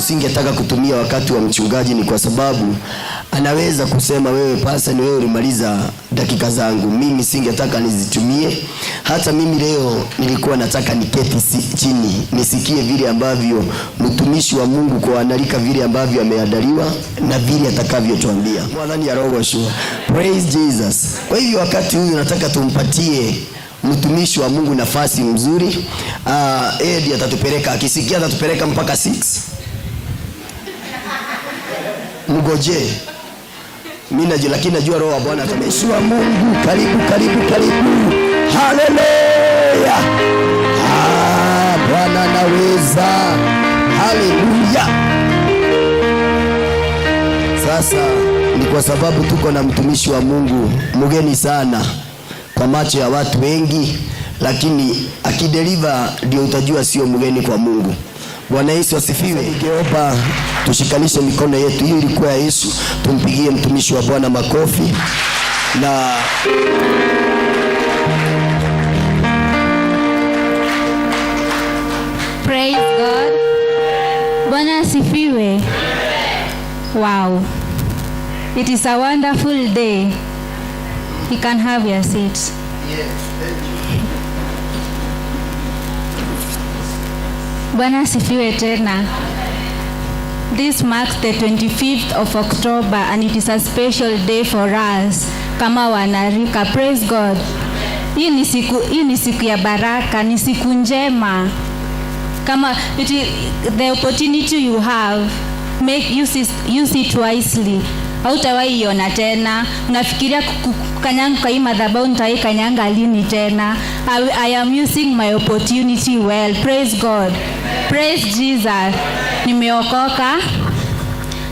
singetaka kutumia wakati wa mchungaji ni kwa sababu anaweza kusema wewe pasa, ni wewe ulimaliza dakika zangu. Mimi singetaka nizitumie. Hata mimi leo nilikuwa nataka niketi chini nisikie vile ambavyo mtumishi wa Mungu kwa analika vile ambavyo ameandaliwa na vile atakavyotuambia. Mwadhani ya roho shua. Praise Jesus. Kwa hivyo wakati huu nataka tumpatie mtumishi wa Mungu nafasi mzuri. Edi atatupeleka, akisikia atatupeleka mpaka 6. Mgoje. Mimi lakini najua roho wa Bwana atameishi wa Mungu. Karibu. Haleluya. Bwana anaweza. Haleluya. Sasa ni kwa sababu tuko na mtumishi wa Mungu mgeni sana kwa macho ya watu wengi, lakini akideliver ndio utajua sio mgeni kwa Mungu. Bwana Yesu asifiwe. Ningeomba tushikanishe mikono yetu. Hii ilikuwa ya Yesu. Tumpigie mtumishi wa Bwana makofi. Na praise God. Bwana asifiwe. Wow. It is a wonderful day. You can have your seat. Yes, thank you. Bwana asifiwe tena. This marks the 25th of October and it is a special day for us kama wanarika. Praise God. Hii ni siku ya baraka, ni siku njema. Kama the opportunity you have, use it wisely. Hautawahi iona tena. Unafikiria kukanyanga kwa hii madhabahu nitawahi kanyanga lini tena? I am using my opportunity well. Praise God. Praise Jesus. Nimeokoka.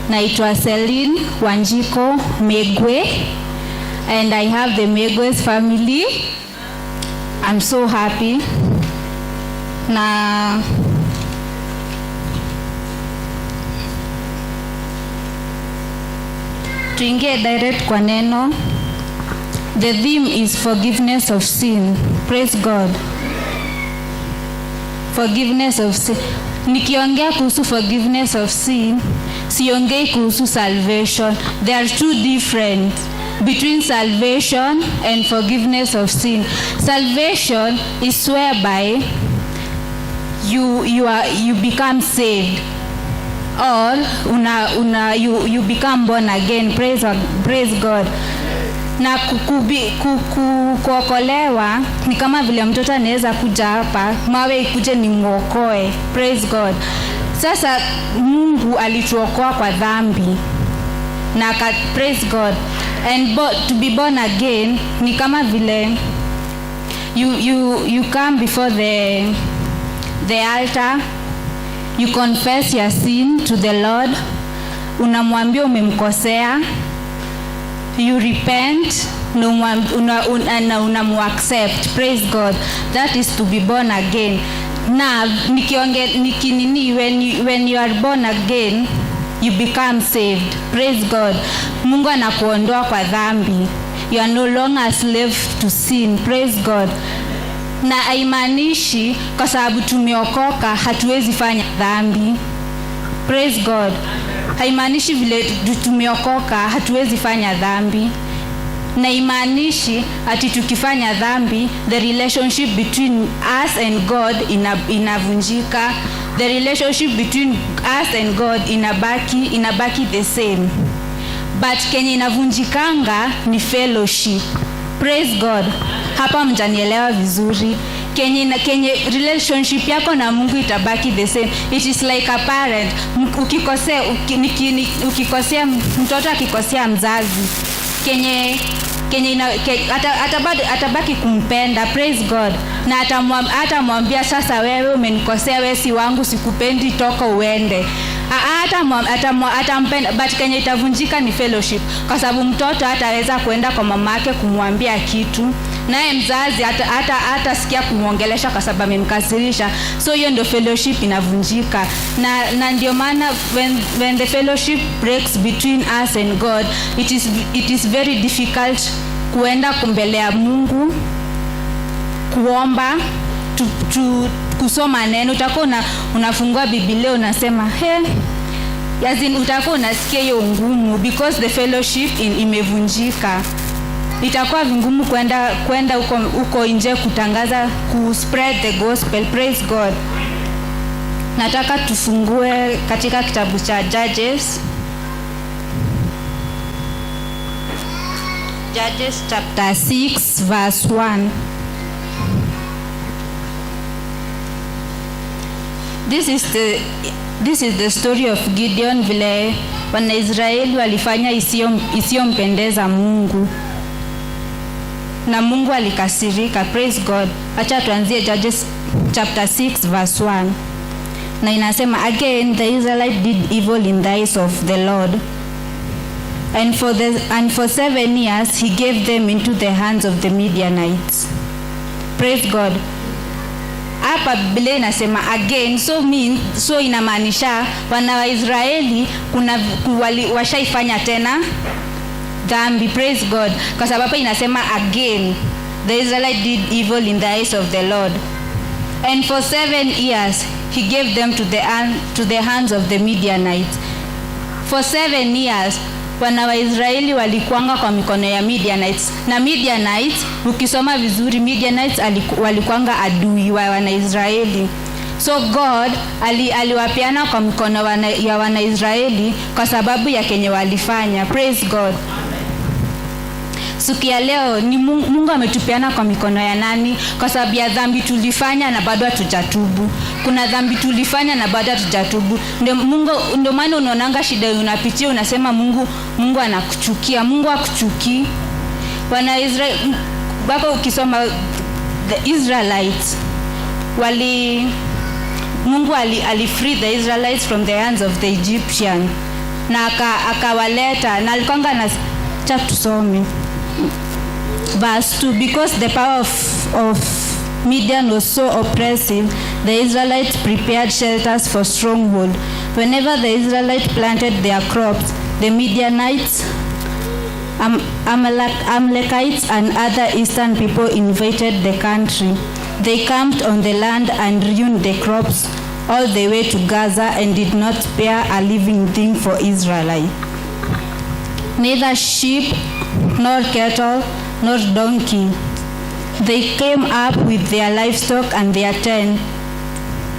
Naitwa Celine Wanjiko Megwe and I have the Megwe's family. I'm so happy. Na tuingie direct kwa neno. The theme is forgiveness of sin. Praise God. Forgiveness of sin. Nikiongea kuhusu forgiveness of sin, siongei kuhusu salvation. They are two different between salvation and forgiveness of sin. Salvation is whereby you become saved, or you become born again. Praise God. Na kuokolewa ni kama vile mtoto anaweza kuja hapa mawe ikuje ni muokoe. Praise God. Sasa Mungu alituokoa kwa dhambi na praise God. And to be born again ni kama vile you come before the altar, you confess your sin to the Lord, unamwambia umemkosea, you repent, unamu-accept. Praise God. That is to be born again. Now, when you are born again, you become saved. Praise God. Mungu anakuondoa kwa dhambi. You are no longer a slave to sin. Praise God. Na haimaanishi kwa sababu tumeokoka hatuwezi fanya dhambi. Praise God. Haimaanishi vile tumeokoka hatuwezi fanya dhambi. Na imaanishi ati tukifanya dhambi the relationship between us and God inavunjika. The relationship between us and God inabaki the same. But kenye inavunjikanga ni fellowship. Praise God. Hapa mjanielewa vizuri. Kenye relationship yako na Mungu itabaki the same. It is like a parent. Ukikosea mtoto akikosea mzazi, atabaki kumpenda. Praise God. Na atamwambia sasa wewe umenikosea, wewe si wangu, sikupendi, toka uende. Atampenda. But kenye itavunjika ni fellowship, kwa sababu mtoto hataweza kuenda kwa mamake kumwambia kitu, naye mzazi hatasikia kumuongelesha kwa sababu amemkasirisha. So hiyo ndio fellowship inavunjika. Na ndio maana when the fellowship breaks between us and God, it is very difficult kuenda kumbelea Mungu, kuomba, kusoma neno. Utakuwa unafungua Biblia unasema, utakuwa unasikia hiyo ngumu because the fellowship imevunjika. Itakuwa vingumu kwenda huko nje kutangaza, spread the gospel. Praise God. Nataka tufungue katika kitabu cha Judges chapter 6 verse 1. This is the story of Gideon, vile Wanaisraeli walifanya isiyompendeza Mungu na Mungu alikasirika. Praise God. Acha tuanzie Judges chapter 6 verse 1. Na inasema, again the Israelites did evil in the eyes of the Lord, and for 7 years he gave them into the hands of the Midianites. Praise God. Hapa Biblia inasema again, so inamaanisha wana wa Israeli washaifanya tena dhambi. Praise God. Kwa sababu inasema again the Israelites did evil in the eyes of the Lord, and for 7 years he gave them to the hands of the Midianites. For 7 years wana wa Israeli walikuanga kwa mikono ya Midianites. Na Midianites, ukisoma vizuri, Midianites walikuanga adui wa wana Israeli. So God aliwapeana kwa mikono ya wana Israeli kwa sababu ya kenye walifanya. Praise God. Siku ya leo ni Mungu ametupeana kwa mikono ya nani? Kwa sababu ya dhambi tulifanya na bado hatujatubu. Kuna dhambi tulifanya na bado hatujatubu. Ndio maana unaonanga shida unapitia, unasema Mungu anakuchukia. Mungu hakuchukii. Wana Israeli, baba ukisoma the Israelites, Mungu free the Israelites from the hands of the Egyptian. Na akawaleta, na alikwanga na tusome verse 2. Because the power of Midian was so oppressive, the Israelites prepared shelters for stronghold. Whenever the Israelites planted their crops, the Midianites, Amalekites and other eastern people invaded the country. They camped on the land and ruined the crops all the way to Gaza and did not spare a living thing for Israelites. Neither sheep, nor cattle, nor donkey. They came up with their livestock and their tent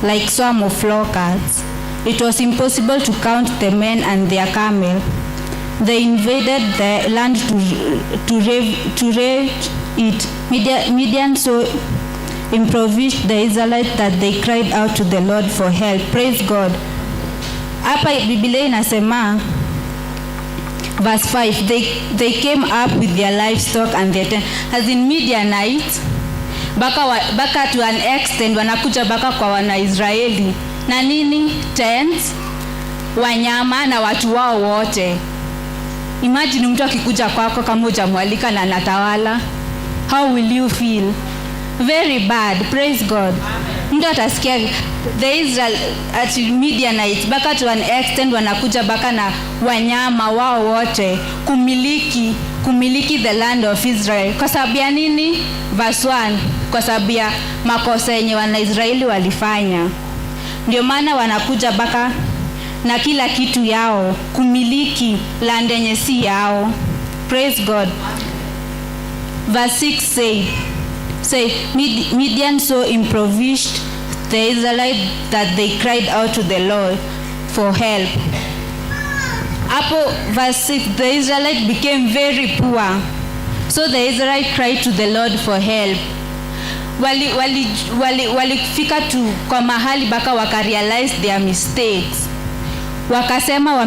like swarm of locusts. It was impossible to count the men and their camel. They invaded the land to ravage it. Midian so impoverished the Israelites that they cried out to the Lord for help. Praise God. Hapa Biblia inasema verse 5, they came up with their livestock and their tent. As in Midianites, baka to an extent wanakuja baka kwa wana Israeli na nini? Tents, wanyama na watu wao wote. Imagine mtu akikuja kwako kama hujamwalika na anatawala. How will you feel? Very bad. Praise God. Mtu atasikia the Israel at Midianites baka to an extent wanakuja baka na wanyama wao wote kumiliki the land of Israel. Kwa sababu ya nini? Verse 1, kwa sababu ya makosa yenye wana Israeli walifanya. Ndio maana wanakuja baka na kila kitu yao kumiliki land yenye si yao. Praise God. Verse 6 say Midian so impoverished the Israelites that they cried out to the Lord for help. Hapo verse 6, the Israelites became very poor, so the Israelites cried to the Lord for help. Walifika tu kwa mahali baka wakarealize their mistakes. Wakasema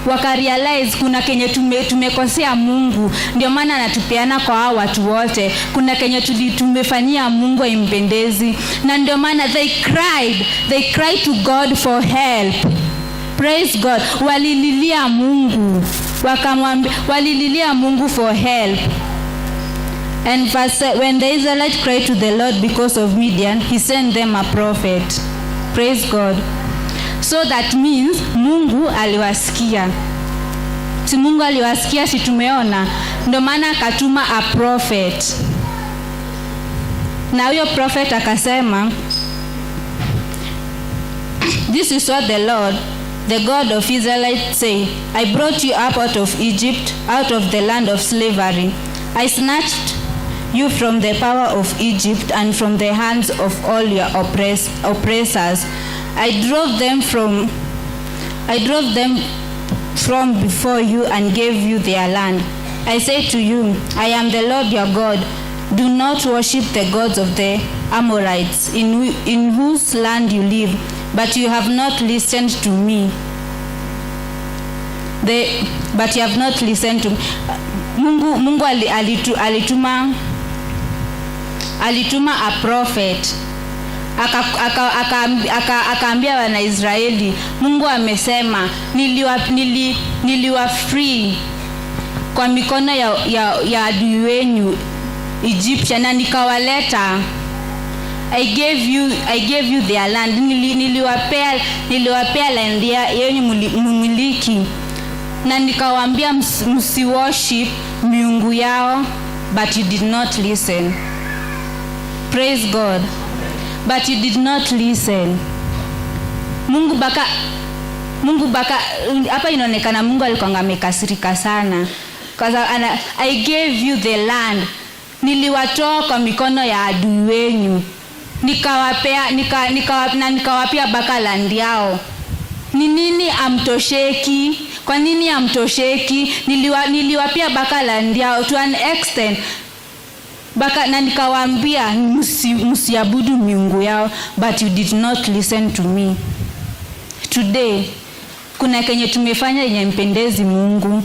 wakarealize kuna kenye tumekosea Mungu, ndio maana anatupeana kwa hao watu wote. Kuna kenye tumefanyia Mungu impendezi, na ndio maana they cried to God for help. Praise God. Walililia Mungu, walililia Mungu for help. And when the Israelites cried to the Lord because of Midian, he sent them a prophet. Praise God. So that means Mungu aliwasikia. Si Mungu aliwasikia, si tumeona? Ndio maana akatuma a prophet. Na huyo prophet akasema, this is what the Lord the God of Israelites, say, I brought you up out of Egypt, out of the land of slavery. I snatched you from the power of Egypt and from the hands of all your oppressors. I drove them from before you and gave you their land. I say to you, I am the Lord your God. Do not worship the gods of the Amorites, in whose land you live, but you have not listened to me. But you have not listened to me. Mungu alituma a prophet akaambia wana Israeli, Mungu amesema niliwa free kwa mikono ya adui wenu Egyptian, na nikawaleta. I gave you their land. Niliwapea land yenu mumiliki, na nikawaambia msiworship miungu yao, but you did not listen. Praise God. But you did not listen. Mungu baka hapa inaonekana Mungu alikuwa amekasirika sana. Because I gave you the land. Niliwatoa kwa mikono ya adui wenu. Nikawapea baka land yao. Ni nini amtosheki? Kwa nini amtosheki? Niliwapea baka land yao to an extent. Na nikawaambia msiabudu miungu yao, but you did not listen to me. Today kuna kenye tumefanya yenye mpendezi Mungu.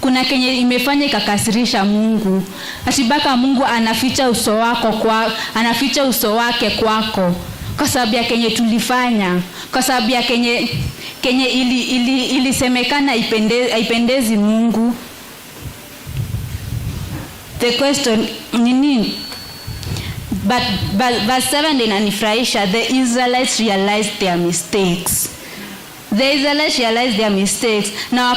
Kuna kenye imefanya ikakasirisha Mungu. Atibaka Mungu anaficha uso wake kwako kwa sababu ya kenye tulifanya, kwa sababu ya kenye ilisemekana haipendezi Mungu. The question nini? But verse 7 inanifurahisha. The Israelites realized their mistakes. The Israelites realized their mistakes. Na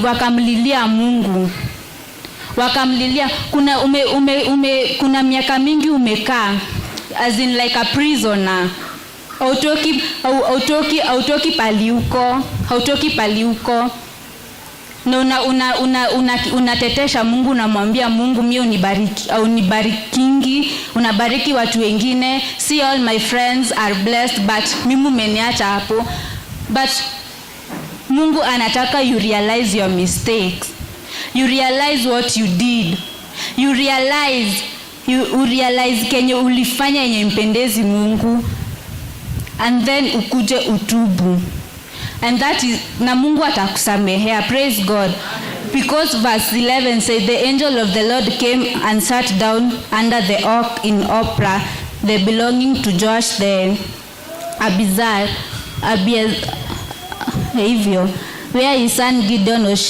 wakamlilia Mungu. Wakamlilia. Kuna miaka mingi umekaa as in like a prisoner. Hautoki pali uko. Na unatetesha Mungu, unamwambia Mungu mimi unibariki au unibarikingi, unabariki watu wengine. See, all my friends are blessed, but mimi umeniacha hapo. But Mungu anataka you realize your mistakes. You realize what you did. You realize kenye ulifanya yenye mpendezi Mungu, and then ukuje utubu. And that is, na Mungu atakusamehea. Praise God. Because verse 11 says, the angel of the Lord came and sat down under the oak in Ophrah, the belonging to Joash the Abiezrite, where his son Gideon was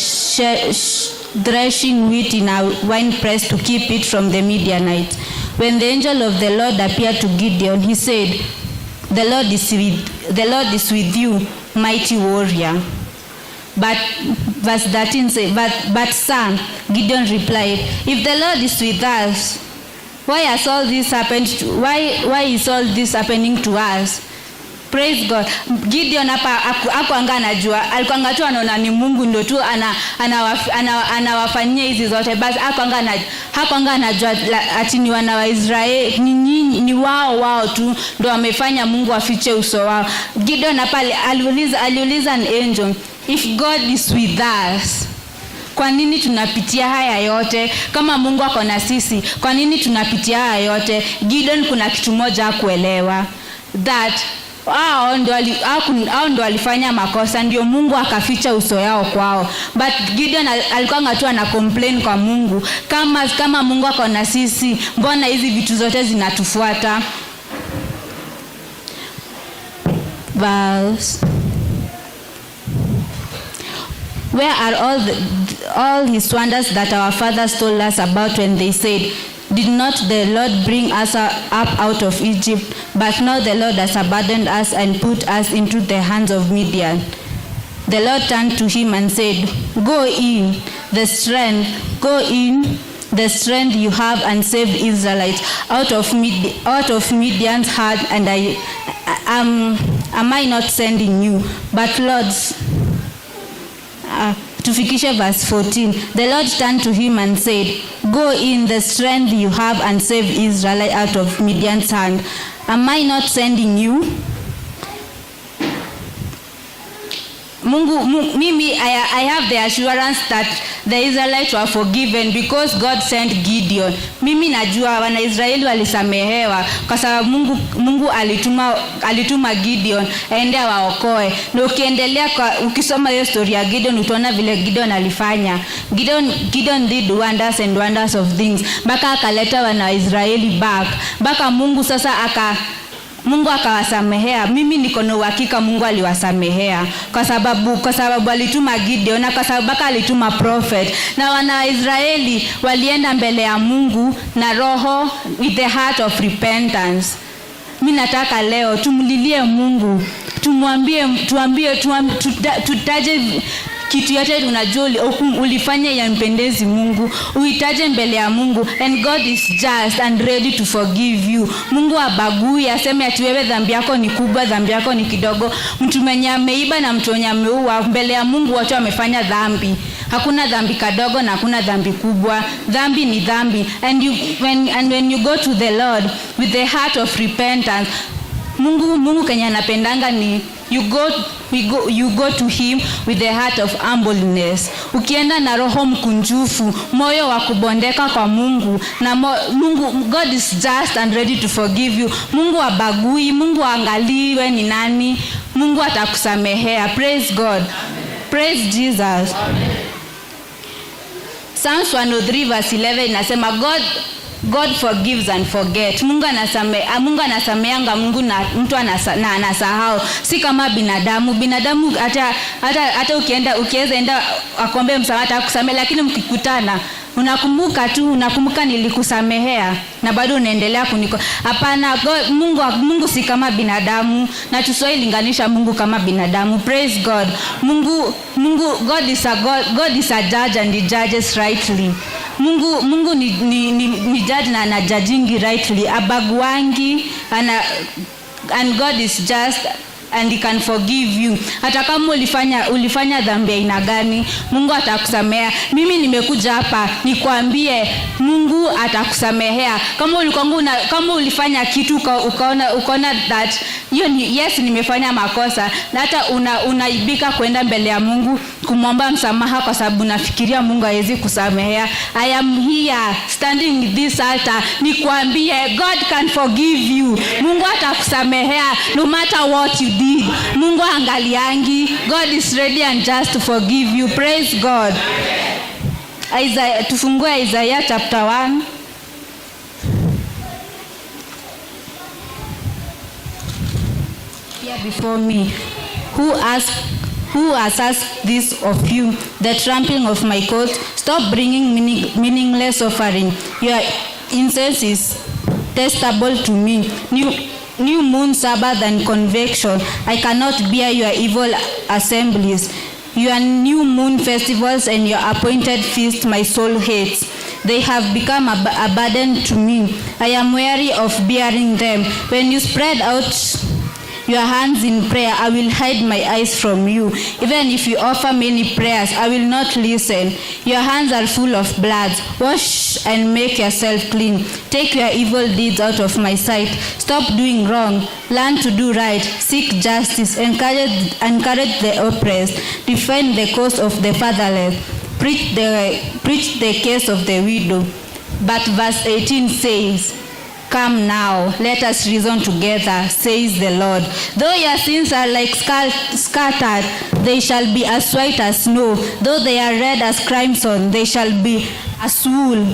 threshing wheat in a winepress to keep it from the Midianites. When the angel of the Lord appeared to Gideon, he said, the Lord is with you, mighty warrior. But verse 13 says, but son, Gideon replied, if the Lord is with us, why is all this happening to us? Praise God. Gideon hakuanga anajua, alikuanga tu anaona ni Mungu ndio tu anawafanyia hizi zote, basi hakuanga anajua ati ni wana wa Israeli, ni wao tu ndio wamefanya Mungu afiche uso wao. Gideon hapa aliuliza an angel, if God is with us, kwa nini tunapitia haya yote? Kama Mungu ako na sisi, kwa nini tunapitia haya yote? Gideon kuna kitu moja hakuelewa, that hao ndo walifanya makosa, ndio Mungu akaficha uso yao kwao. But Gideon alikuwa tu ana complain kwa Mungu, kama Mungu ako na sisi, mbona hizi vitu zote zinatufuata? Verse, where are all his wonders that our fathers told us about when they said, did not the Lord bring us up out of Egypt? But now the Lord has abandoned us and put us into the hands of Midian. The Lord turned to him and said, go in the strength you have and save Israelites out of Midian's hand, and am I not sending you? But Lord, tufikishe verse 14. The Lord turned to him and said, go in the strength you have and save Israel out of Midian's hand. Am I not sending you? Mimi, I have the assurance that the Israelites were forgiven because God sent Gideon. Mimi najua Wanaisraeli walisamehewa kwa sababu Mungu alituma Gideon aende waokoe. Na ukiendelea ukisoma hiyo story ya Gideon utaona vile Gideon alifanya. Gideon did wonders and wonders of things. Baka akaleta Wanaisraeli back. Baka Mungu akawasamehea. Mimi niko na uhakika Mungu aliwasamehea kwa sababu alituma Gideon na kwa sababu alituma prophet. Na Wanaisraeli walienda mbele ya Mungu na roho, with the heart of repentance. Mimi nataka leo tumlilie Mungu, tutaje kitu yote unajua ulifanya yampendezi Mungu, uhitaje mbele ya Mungu, and God is just and ready to forgive you. Mungu abagui aseme ati wewe dhambi yako ni kubwa, dhambi yako ni kidogo. Mtu mwenye ameiba na mtu mwenye ameua, mbele ya Mungu wote wamefanya dhambi. Hakuna dhambi kadogo na hakuna dhambi kubwa. Dhambi ni dhambi. And when you go to the Lord with the heart of repentance, Mungu Kenya anapendanga ni you go to him with the heart of humbleness. Ukienda na roho mkunjufu, moyo wa kubondeka kwa Mungu, na God is just and ready to forgive you. Mungu abagui, Mungu angaliwe ni nani. Mungu atakusamehea. Praise God. Amen. Praise Jesus. Amen. Psalms 103 verse 11 inasema God forgives and forget. Mungu anasameanga na mtu anasahau. Si kama binadamu. Binadamu hata ukiweza enda akombe msamaha atakusamehe, lakini mkikutana unakumbuka nilikusamehea na bado unaendelea kuniko. Hapana, Mungu si kama binadamu, na tusilinganisha Mungu kama binadamu. Praise God. God is a judge and he judges rightly. Mungu ni judge na anajudgingi rightly. Abaguangi and God is just and he can forgive you. Hata kama ulifanya dhambi aina gani, Mungu atakusamehea. Mimi nimekuja hapa nikwambie Mungu atakusamehea. Kama ulifanya kitu ukaona that yes nimefanya makosa, na hata unaibika kwenda mbele ya Mungu kumwomba msamaha kwa sababu nafikiria Mungu hawezi kusamehea. I am here standing with this altar nikwambie God can forgive you. Mungu atakusamehea no matter what you did. Mungu angaliangi. God is ready and just to forgive you. Praise God. Tufungue Isaiah chapter 1. Here before me, who has asked this of you, the trampling of my coat? Stop bringing meaningless offering. Your incense is detestable to me. New moon, Sabbath, and convection. I cannot bear your evil assemblies. Your new moon festivals and your appointed feast my soul hates. They have become a burden to me. I am weary of bearing them. When you spread out your hands in prayer, I will hide my eyes from you. Even if you offer many prayers, I will not listen. Your hands are full of blood. Wash and make yourself clean. Take your evil deeds out of my sight. Stop doing wrong. Learn to do right. Seek justice. Encourage the oppressed. Defend the cause of the fatherless. Preach the case of the widow. But verse 18 says, come now, let us reason together, says the Lord. Though your sins are like scattered, they shall be as white as snow. Though they are red as crimson, they shall be as wool.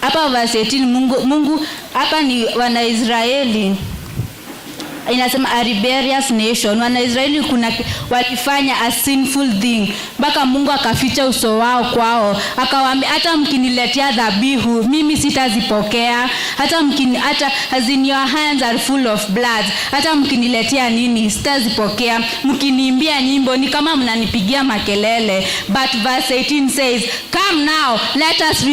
Hapa verse 18, Mungu hapa ni Wanaisraeli. Inasema a rebellious nation. Wanaisraeli walifanya a sinful thing. Baka Mungu akaficha uso wao kwao. Akawaambia hata mkiniletea dhabihu mimi sitazipokea. Hata as in your hands are full of blood. Hata mkiniletea nini sitazipokea. Mkiniimbia nyimbo ni kama mnanipigia makelele. But verse 18 says, come now, let us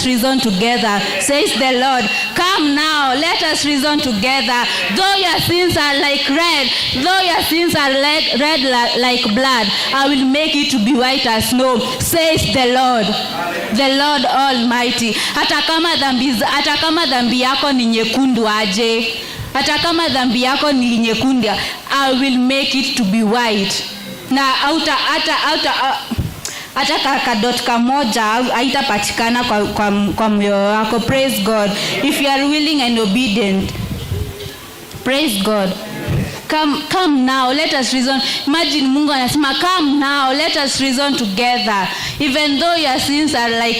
reason together, says the Lord. Come now, let us reason together. Though your sins are like red, though your sins are red like blood, I will make it to be white as snow, says the Lord Almighty. Hata kama dhambi yako ni nyekundu aje, hata kama dhambi yako ni nyekundu, I will make it to be white. Na hata kaka moja haitapatikana kwa moyo wako. Praise God. If you are willing and obedient, praise God. Come now, let us reason. Imagine Mungu anasema, come now, let us reason together. Even though your sins are red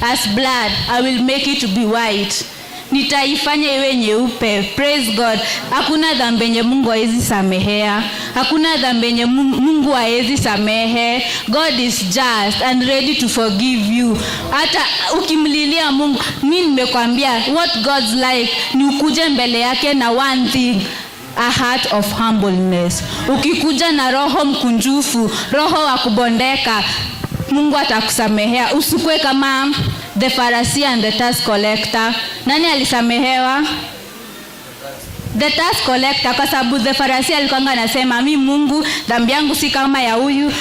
as blood, I will make it to be white. Nitaifanya iwe nyeupe. Praise God. Hakuna dhambi yenye Mungu hawezi samehea. Hakuna dhambi yenye Mungu hawezi samehe. God is just and ready to forgive you. Hata ukimlilia Mungu, mimi nimekwambia what God's like ni ukuje mbele yake na one thing, a heart of humbleness. Ukikuja na roho mkunjufu, roho wa kubondeka, Mungu atakusamehea. Usikue kama the Pharisee and the tax collector. Nani alisamehewa? The tax collector, kwa sababu the Pharisee alikuwa anasema, mimi Mungu dhambi yangu si kama ya huyu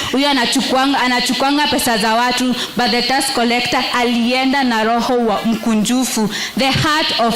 anachukuanga pesa za watu. But the tax collector alienda na roho wa mkunjufu, the heart of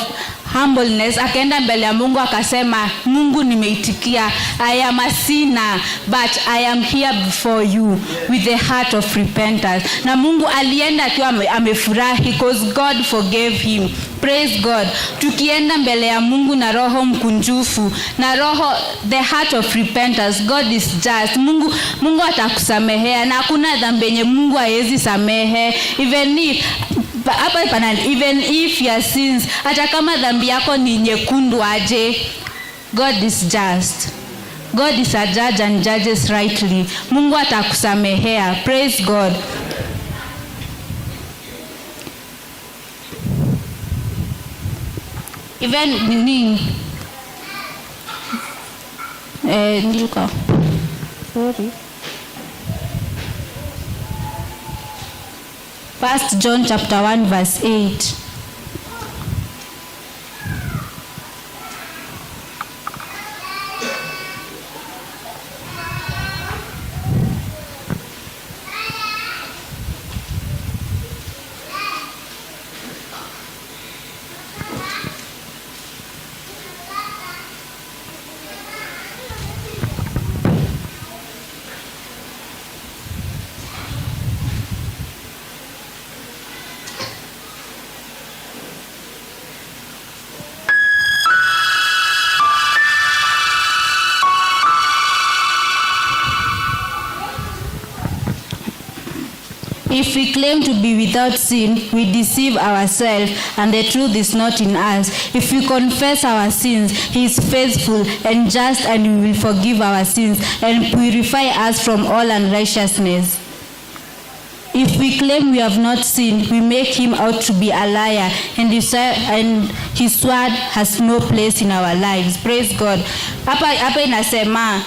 humbleness, akaenda mbele ya Mungu akasema, Mungu nimeitikia, I am a sinner but I am here before you with the heart of repentance. Na Mungu alienda akiwa amefurahi because God forgave him. Praise God. Tukienda mbele ya Mungu na roho mkunjufu, na roho, the heart of repentance, God is just. Mungu atakusamehea na hakuna dhambi yenye Mungu hawezi samehe. Even if your sins, hata kama dhambi yako ni nyekundu aje, God is just. God is a judge and judges rightly. Mungu atakusamehea. Praise God. Even sorry. 1 John chapter 1 verse 8. If we claim to be without sin, we deceive ourselves and the truth is not in us. If we confess our sins, he is faithful and just and we will forgive our sins and purify us from all unrighteousness. If we claim we have not sinned, we make him out to be a liar and his word has no place in our lives. Praise God. Hapa inasema,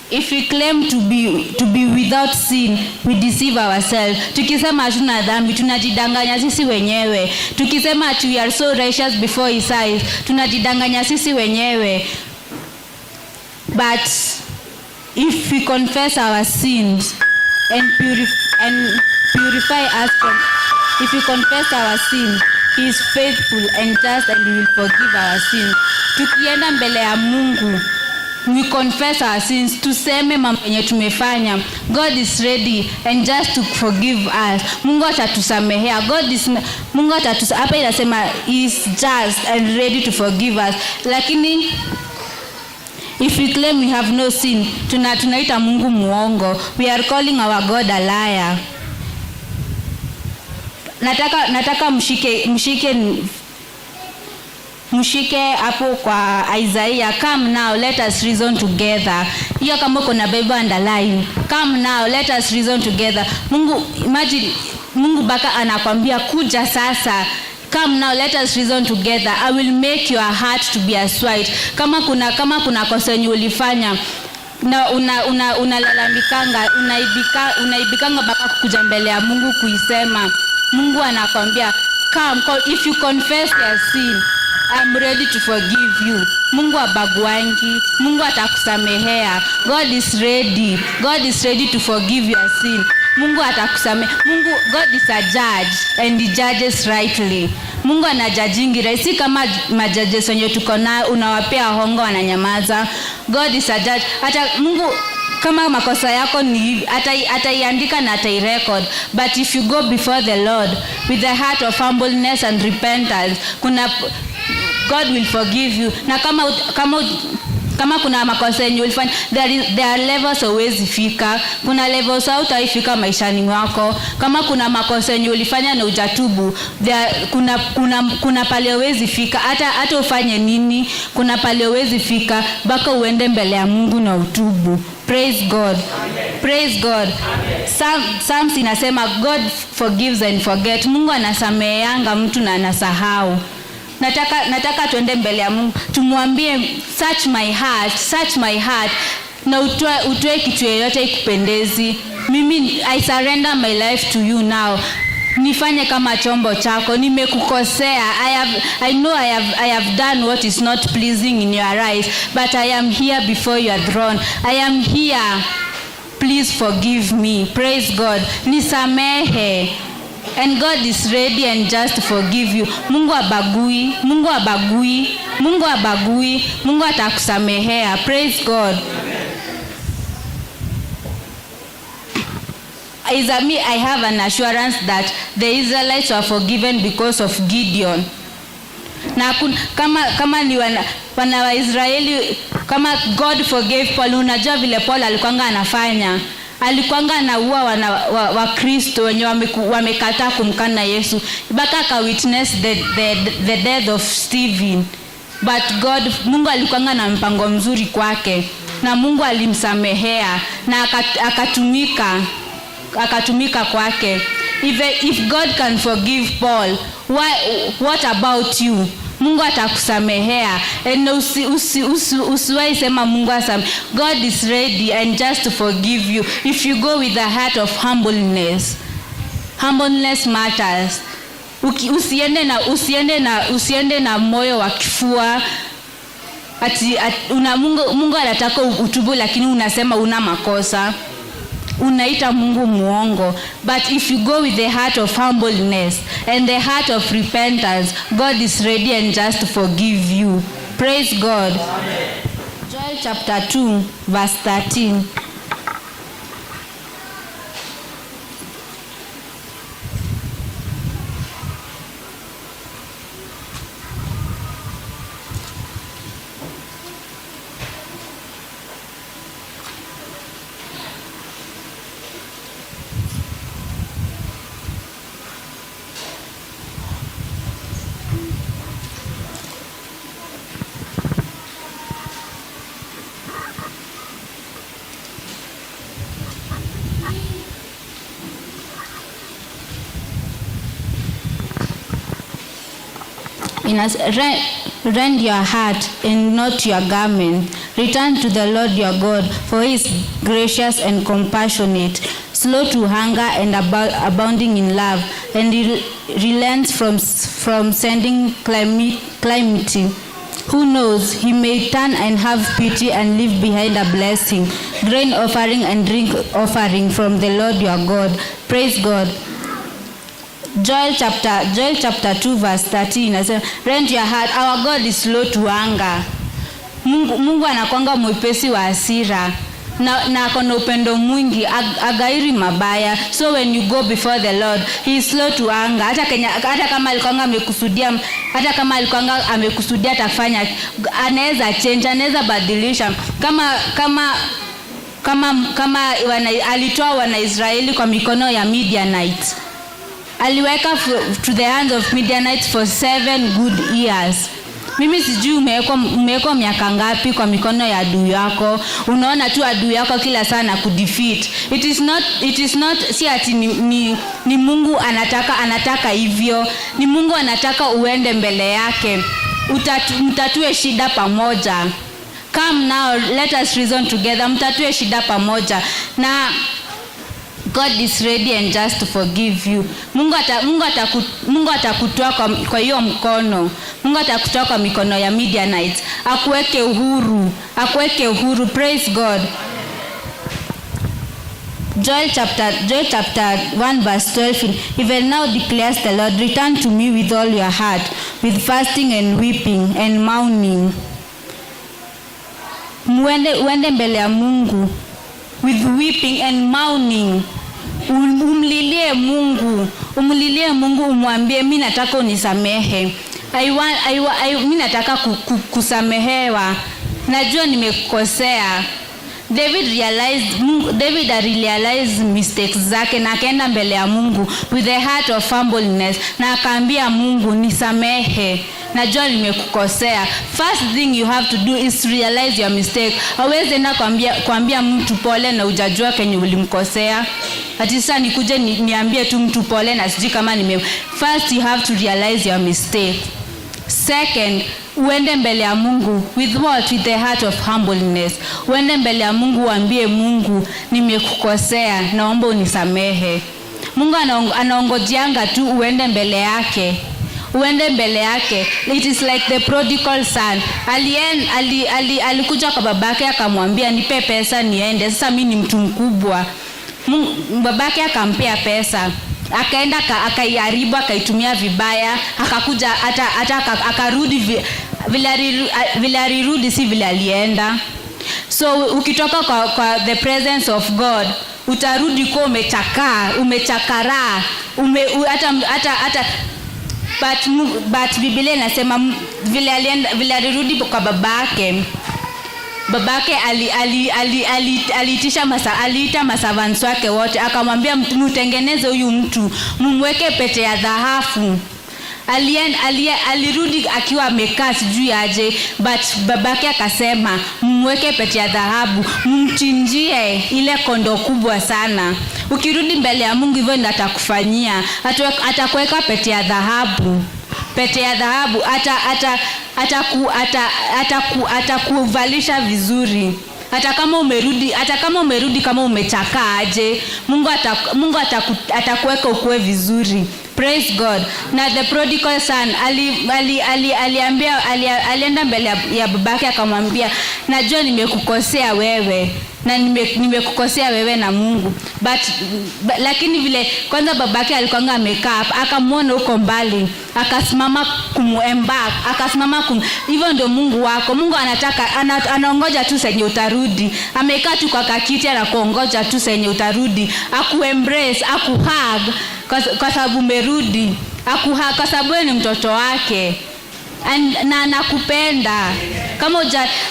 if we claim to be without sin, we deceive ourselves. Tukisema hatuna dhambi, tunajidanganya sisi wenyewe. Tukisema we are so righteous before his eyes, tunajidanganya sisi wenyewe. But if we confess our sins and purify us from, if we confess our sins, he is faithful and just and he will forgive our sins. Tukienda mbele ya Mungu, we confess our sins, tuseme mambo yenye tumefanya, God is ready and just to forgive us. Mungu atatusamehea. Hapa inasema he is just and ready to forgive us. Lakini if we claim we have no sin, tunaita Mungu muongo. We are calling our God a liar. Nataka mshike hapo kwa Isaiah, come now let us reason together. Hiyo kama kuna Bible underline, come now let us reason together. Mungu baka anakwambia kuja sasa. Come now let us reason together. I will make your heart to be as white. Kama kuna kosa yenye ulifanya na unalalamikanga, unaibikanga baka kuja mbele ya Mungu kuisema, Mungu anakwambia come, if you confess your sin, I'm ready to forgive you. Mungu abaguangi, Mungu atakusamehea. God is ready. God is ready to forgive your sin. Mungu atakusamehe. God is a judge and he judges rightly. Mungu anajajingi rahisi kama majaji wenye tuko na unawapea hongo wananyamaza. God is a judge. Hata Mungu kama makosa yako ni ataiandika na atairecord, but if you go before the Lord with a heart of humbleness and repentance, God will forgive you. Na kama kuna makosa yenye ulifanya, there are levels huwezi fika. Kuna levels hautaifika maishani mwako. Kama kuna makosa yenye ulifanya na hujatubu, kuna pale huwezi fika. Hata ufanye nini, kuna pale huwezi fika mpaka uende mbele ya Mungu na utubu. Praise God. Amen. Praise God. Psalms inasema God forgives and forget. Mungu anasameheanga mtu na anasahau. Nataka tuende mbele ya Mungu tumwambie search my heart na utoe kitu yoyote ikupendezi. Mimi I surrender my life to you now. Nifanye kama chombo chako. Nimekukosea. I know I have done what is not pleasing in your eyes, but I am here before your throne. I am here. Please forgive me. Praise God. Nisamehe. And God is ready and just to forgive you. Mungu abagui. Mungu atakusamehea. Praise God. I have an assurance that the Israelites were forgiven because of Gideon. Na kama ni wana wa Israeli, kama God forgave Paul, unajua vile Paul alikuanga anafanya. Alikuanga anaua wa Kristo wenye wamekataa kumkana Yesu. Baka ka witness the death of Stephen. But Mungu alikuanga na mpango mzuri kwake. Na Mungu alimsamehea na akatumika kwake. If God can forgive Paul, what about you? Mungu atakusamehea. And usiwahi sema Mungu asamehe. God is ready and just to forgive you if you go with a heart of humbleness. Humbleness matters. Usiende na moyo wa kifua. Mungu anataka utubu lakini unasema una makosa. Unaita Mungu muongo. But if you go with the heart of humbleness and the heart of repentance, God is ready and just to forgive you. Praise God. Amen. Joel chapter 2 verse 13. Rend your heart and not your garment. Return to the Lord your God, for he is gracious and compassionate, slow to anger and abounding in love, and he relents from sending calamity. Who knows, he may turn and have pity and leave behind a blessing, grain offering and drink offering from the Lord your God. Praise God. Joel chapter 2 verse 13 inasema, rend your heart. Our God is slow to anger. Mungu anakuanga mwepesi wa hasira na akona upendo mwingi, agairi mabaya. So when you go before the Lord, he is slow to anger. Hata kama alikuanga amekusudia atafanya, anaweza change, anaweza badilisha. Kama alitoa wana Israeli kwa mikono ya Midianites. Aliweka to the hands of Midianites for 7 good years. Mimi sijui umewekwa miaka ngapi kwa mikono ya adui yako. Unaona tu adui yako kila sana kudefeat. It is not si ati ni Mungu anataka hivyo. Ni Mungu anataka uende mbele yake. Mtatue shida pamoja. Come now, let us reason together. Mtatue shida pamoja. God is ready and just to forgive you. Mungu atakutoa kwa hiyo mkono. Mungu atakutoa kwa mikono ya Midianites. Akuweke uhuru. Praise God. Joel chapter 1 verse 12. Even now declares the Lord, return to me with all your heart, with fasting and weeping and mourning. Uende mbele ya Mungu with weeping and mourning. Umlilie Mungu, umwambie mimi nataka unisamehe. Mimi nataka kusamehewa. Najua nimekukosea. David realized mistakes zake na akaenda mbele ya Mungu with a heart of humbleness na akaambia Mungu, nisamehe. Najua nimekukosea. First thing you have to do is realize your mistake. Hawezi na kuambia mtu pole na hujajua kenye ulimkosea. Ati sasa nikuje niambie tu mtu pole na sijui kama First you have to realize your mistake. Second, uende mbele ya Mungu with what? With the heart of humbleness. Uende mbele ya Mungu uambie Mungu, nimekukosea, naomba unisamehe. Mungu anaongojianga tu uende mbele yake. It is like the prodigal son. Alikuja kwa babake akamwambia nipe pesa niende. Sasa mimi ni mtu mkubwa. Babake akampea pesa. Akaenda akaiharibu, akaitumia vibaya, akakuja hata akarudi vile alirudi si vile alienda. So ukitoka kwa the presence of God, utarudi kwa umechakara, hata but Biblia inasema vile alirudi kwa babake aliita maservants wake wote, akamwambia mtengeneze huyu mtu, mumweke pete ya dhahabu. Alirudi akiwa amekaa sijui aje, but babake akasema mumweke pete ya dhahabu, mumchinjie ile kondo kubwa sana. Ukirudi mbele ya Mungu hivyo ndio atakufanyia. Atakuweka pete ya dhahabu. Atakuvalisha vizuri. Hata kama umerudi kama umechakaa aje, Mungu atakuweka ukue vizuri. Praise God. Na the prodigal son alienda mbele ya babake akamwambia, najua nimekukosea wewe na nimekukosea wewe na Mungu. Lakini vile kwanza babake alikuwa amekaa, akamwona huko mbali, akasimama hivyo ndio Mungu wako. Mungu anataka anaongoja tu senye utarudi. Amekaa tu kwa kakiti na kuongoja tu senye utarudi. Akuembrace, akuhug kwa sababu umerudi. Akuhug kwa sababu wewe ni mtoto wake. Na nakupenda.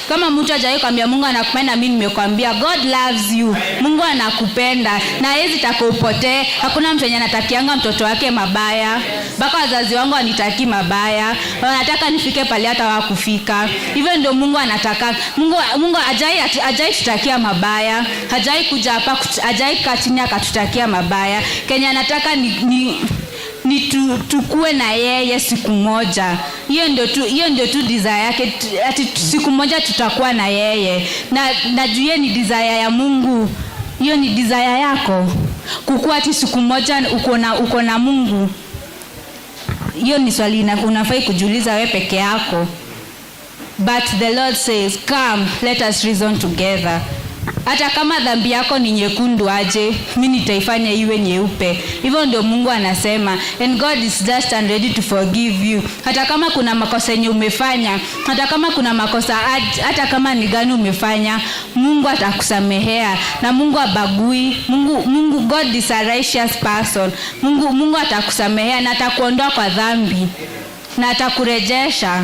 Kama mtu hajawahi kwambia Mungu anakupenda, mimi nimekwambia God loves you. Mungu anakupenda na hawezi takupotee. Hakuna mtu anatakianga mtoto wake mabaya. Baka wazazi wangu wanitaki mabaya. Wanataka nifike pale hata wakufika. Hivyo ndio Mungu anataka. Mungu hajai tutakia mabaya. Hajai kuja hapa, hajai kachini akatutakia mabaya. Kenya anataka ni tukue na yeye siku moja. Hiyo ndio tu desire yake, ati siku moja tutakuwa na yeye. Na najua ni desire ya Mungu. Hiyo ni desire yako. Kukua ati siku moja uko na Mungu. Hiyo ni swali unafai kujiuliza wewe peke yako. But the Lord says, come, let us reason together. Hata kama dhambi yako ni nyekundu aje, mimi nitaifanya iwe nyeupe. Hivyo ndio Mungu anasema. And God is just and ready to forgive you. Hata kama kuna makosa yenye umefanya, hata kama kuna makosa, hata kama ni gani umefanya, Mungu atakusamehea. Na Mungu abagui. Mungu God is a righteous person. Mungu atakusamehea na atakuondoa kwa dhambi na atakurejesha.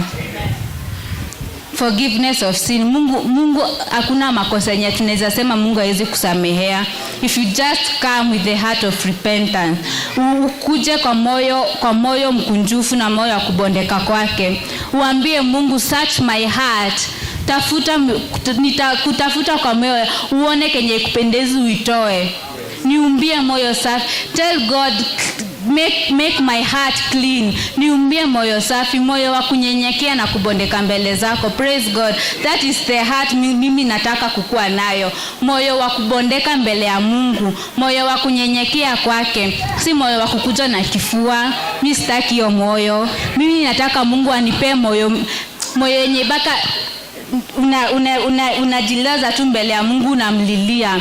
Forgiveness of sin. Mungu hakuna makosa yenye tunaweza sema Mungu hawezi kusamehea. If you just come with the heart of repentance, ukuje kwa moyo mkunjufu na moyo wa kubondeka kwake, uambie Mungu, search my heart, nitakutafuta kwa moyo, uone kenye kupendezi uitoe. Niumbie moyo safi. Tell God, make my heart clean. Niumbie moyo safi, moyo wa kunyenyekea na kubondeka mbele zako. Praise God. That is the heart mimi nataka kukua nayo. Moyo wa kubondeka mbele ya Mungu, moyo wa kunyenyekea kwake, si moyo wa kukuja na kifua. Mimi sitaki hiyo moyo. Mimi nataka Mungu anipe moyo yenye baka unajilaza tu mbele ya Mungu na mlilia.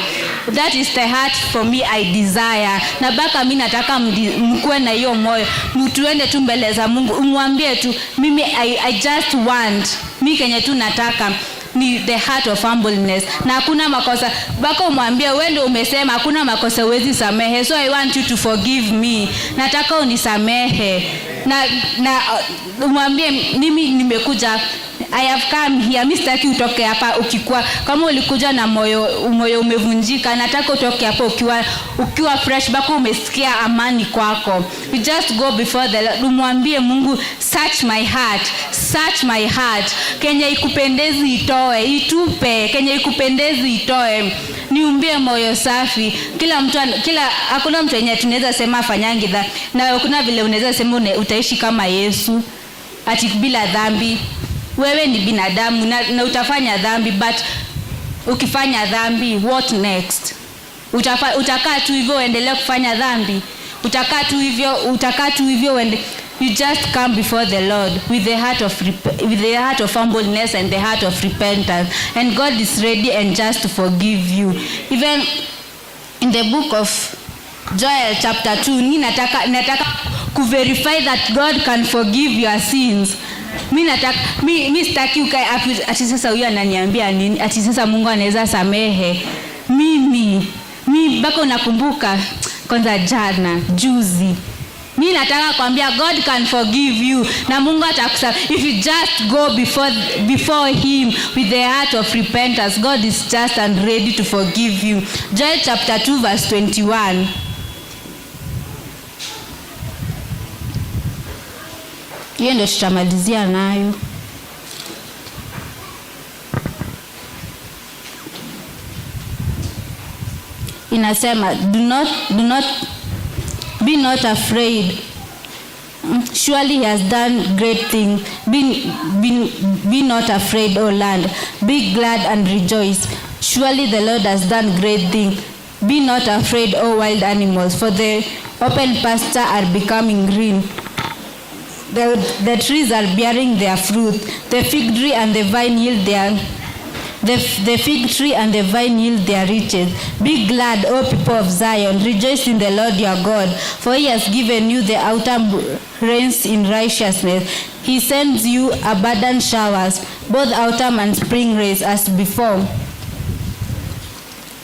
That is the heart for me I desire. Na baka mimi nataka mkuwe na hiyo moyo. Mtuende tu mbele za Mungu, umwambie tu mimi I just want. Mimi kenye tu nataka ni the heart of humbleness. Na hakuna makosa. Baka umwambie wewe ndio umesema hakuna makosa huwezi samehe. So I want you to forgive me. Nataka unisamehe. Na umwambie mimi nimekuja, I have come here. Mimi sitaki utoke hapa ukikuwa kama ulikuja na moyo umevunjika. Nataka utoke hapa ukiwa fresh, bako umesikia amani kwako. You just go before the Lord. Umwambie Mungu, search my heart. Search my heart. Kenya ikupendezi itoe, itupe. Kenya ikupendezi itoe. Niumbie moyo safi. Hakuna mtu yenye tunaweza sema afanyangi dhambi. Na kuna vile unaweza sema utaishi kama Yesu ati bila dhambi. Wewe ni binadamu na utafanya dhambi, but ukifanya dhambi what next? Utakaa tu hivyo uendelee kufanya dhambi? Utakaa tu hivyo you just come before the Lord with the heart of humbleness and the heart of repentance, and God is ready and just to forgive you. Even in the book of Joel chapter 2, ni nataka ku verify that God can forgive your sins. Mimi sitaki ukae ati sasa huyu ananiambia nini? Ati sasa Mungu anaweza samehe. Mimi bado nakumbuka kwanza juzi. Mimi nataka kuambia God can forgive you na Mungu atakusamehe. If you just go before him with the heart of repentance, God is just and ready to forgive you. Joel chapter 2 verse 21. Hiyo ndio tutamalizia nayo. Inasema, be not afraid. Surely he has done great things. Be not afraid, O land. Be glad and rejoice. Surely the Lord has done great things. Be not afraid, O wild animals, for the open pasture are becoming green. The trees are bearing their fruit. The fig tree and the vine yield their riches. Be glad, O people of Zion. Rejoice in the Lord your God, for he has given you the autumn rains in righteousness. He sends you abundant showers, both autumn and spring rains as before.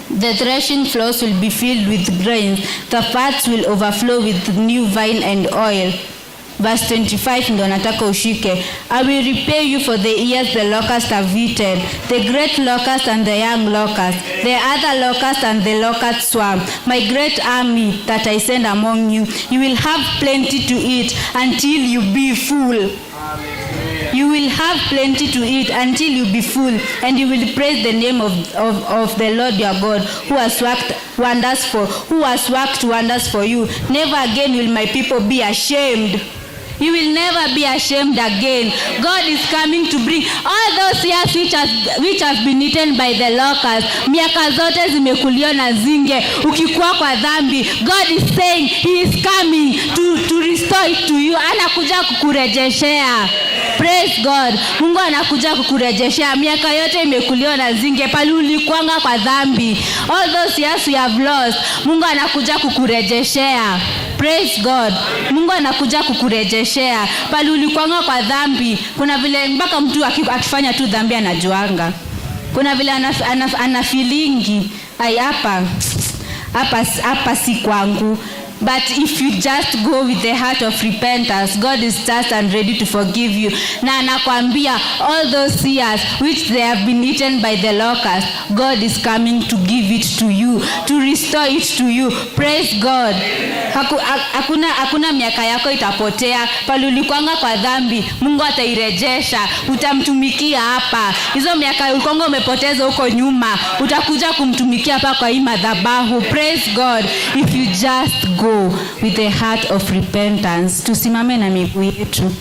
The threshing floors will be filled with grains. The fats will overflow with new wine and oil. Verse 25 ndo nataka ushike. I will repay you for the years the locusts have eaten, the great locust and the young locust, the other locust and the locust swarm, my great army that I send among you. You will have plenty to eat until you be full. You will have plenty to eat until you be full, and you will praise the name of the Lord your God, who has worked wonders for you. Never again will my people be ashamed. You will never be ashamed again. God is coming to bring all those years which has been eaten by the locusts. Miaka zote zimekuliwa na zinge ukikuwa kwa dhambi. God is saying he is coming to restore it to you. Anakuja kukurejeshea. Praise God. Mungu anakuja kukurejeshea. Miaka yote imekuliwa na zinge pale ulikuanga kwa dhambi. All those years you have lost, Mungu anakuja kukurejeshea. Praise God. Mungu anakuja kukurejeshea. Pale ulikuanga kwa dhambi, kuna vile mpaka mtu akifanya tu dhambi anajuanga. Kuna vile ana feelingi, hapa si kwangu. But if you just go with the heart of repentance, God is just and ready to forgive you. Na anakuambia all those years which they have been eaten by the locust, God is coming to give it to you, to restore it to you. Praise God. Hakuna miaka yako itapotea. Pale ulikuanga kwa dhambi, Mungu atairejesha. Utamtumikia hapa. Hizo miaka ulikuanga umepoteza huko nyuma, utakuja kumtumikia hapa kwa hii madhabahu. Praise God. If you just go go with a heart of repentance. Tusimame na miguu yetu.